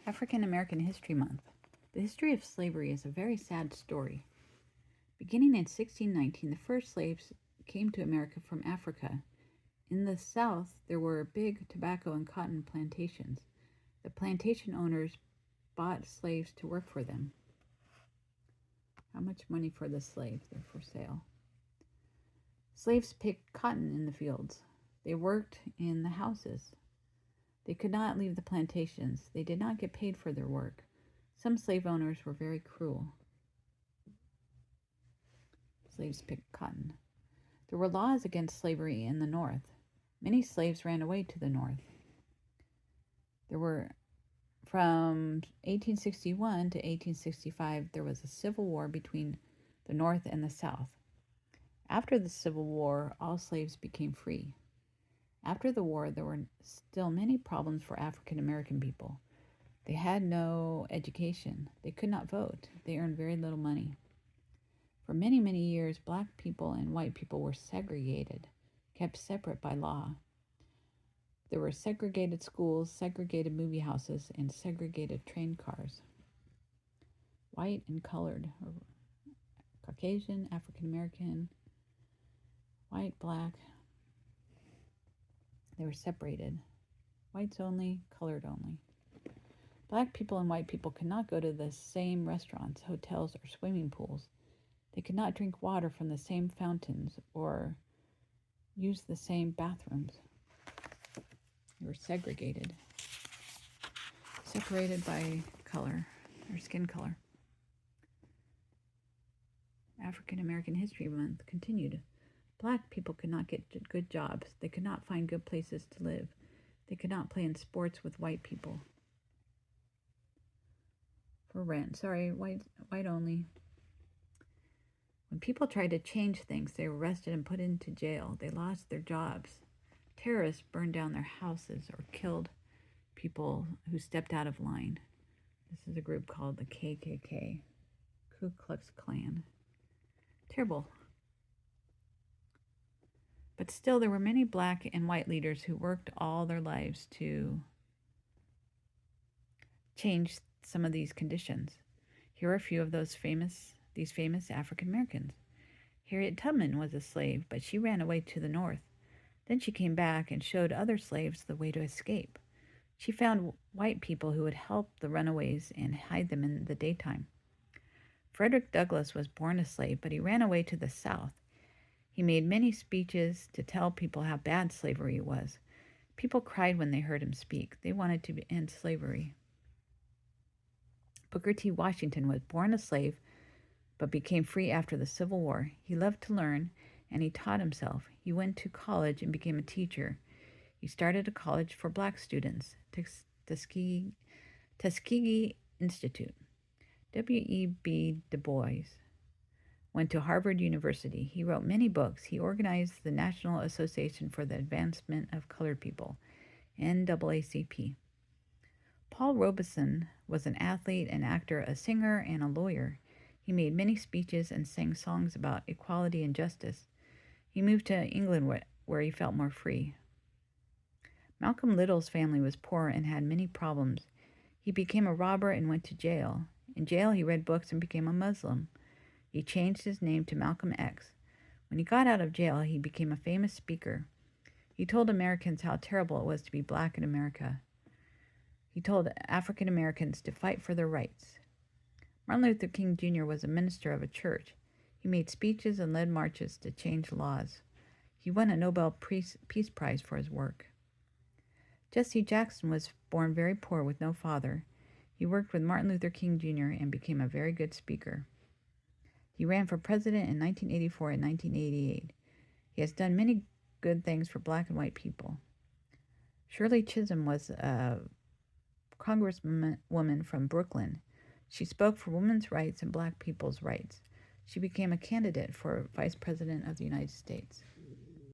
African American History Month. The history of slavery is a very sad story. Beginning in 1619, the first slaves came to America from Africa. In the South, there were big tobacco and cotton plantations. The plantation owners bought slaves to work for them. How much money for the slaves? They're for sale. Slaves picked cotton in the fields. They worked in the houses. They could not leave the plantations. They did not get paid for their work. Some slave owners were very cruel. Slaves picked cotton. There were laws against slavery in the North. Many slaves ran away to the North. There were, from 1861 to 1865, there was a civil war between the North and the South. After the Civil War, all slaves became free. After the war, there were still many problems for African American people. They had no education. They could not vote. They earned very little money. For many, many years, black people and white people were segregated, kept separate by law. There were segregated schools, segregated movie houses, and segregated train cars. White and colored, or Caucasian, African American, white, black, they were separated. Whites only, colored only. Black people and white people could not go to the same restaurants, hotels, or swimming pools. They could not drink water from the same fountains or use the same bathrooms. They were segregated, separated by color or skin color. African American History Month continued. Black people could not get good jobs. They could not find good places to live. They could not play in sports with white people. For rent. Sorry, white only. When people tried to change things, they were arrested and put into jail. They lost their jobs. Terrorists burned down their houses or killed people who stepped out of line. This is a group called the KKK, Ku Klux Klan. Terrible. But still, there were many black and white leaders who worked all their lives to change some of these conditions. Here are a few of these famous African Americans. Harriet Tubman was a slave, but she ran away to the North. Then she came back and showed other slaves the way to escape. She found white people who would help the runaways and hide them in the daytime. Frederick Douglass was born a slave, but he ran away to the South. He made many speeches to tell people how bad slavery was. People cried when they heard him speak. They wanted to end slavery. Booker T. Washington was born a slave, but became free after the Civil War. He loved to learn, and he taught himself. He went to college and became a teacher. He started a college for black students, Tuskegee Institute. W.E.B. Du Bois went to Harvard University. He wrote many books. He organized the National Association for the Advancement of Colored People, NAACP. Paul Robeson was an athlete, an actor, a singer, and a lawyer. He made many speeches and sang songs about equality and justice. He moved to England where he felt more free. Malcolm Little's family was poor and had many problems. He became a robber and went to jail. In jail, he read books and became a Muslim. He changed his name to Malcolm X. When he got out of jail, he became a famous speaker. He told Americans how terrible it was to be black in America. He told African Americans to fight for their rights. Martin Luther King Jr. was a minister of a church. He made speeches and led marches to change laws. He won a Nobel Peace Prize for his work. Jesse Jackson was born very poor with no father. He worked with Martin Luther King Jr. and became a very good speaker. He ran for president in 1984 and 1988. He has done many good things for black and white people. Shirley Chisholm was a congresswoman from Brooklyn. She spoke for women's rights and black people's rights. She became a candidate for vice president of the United States.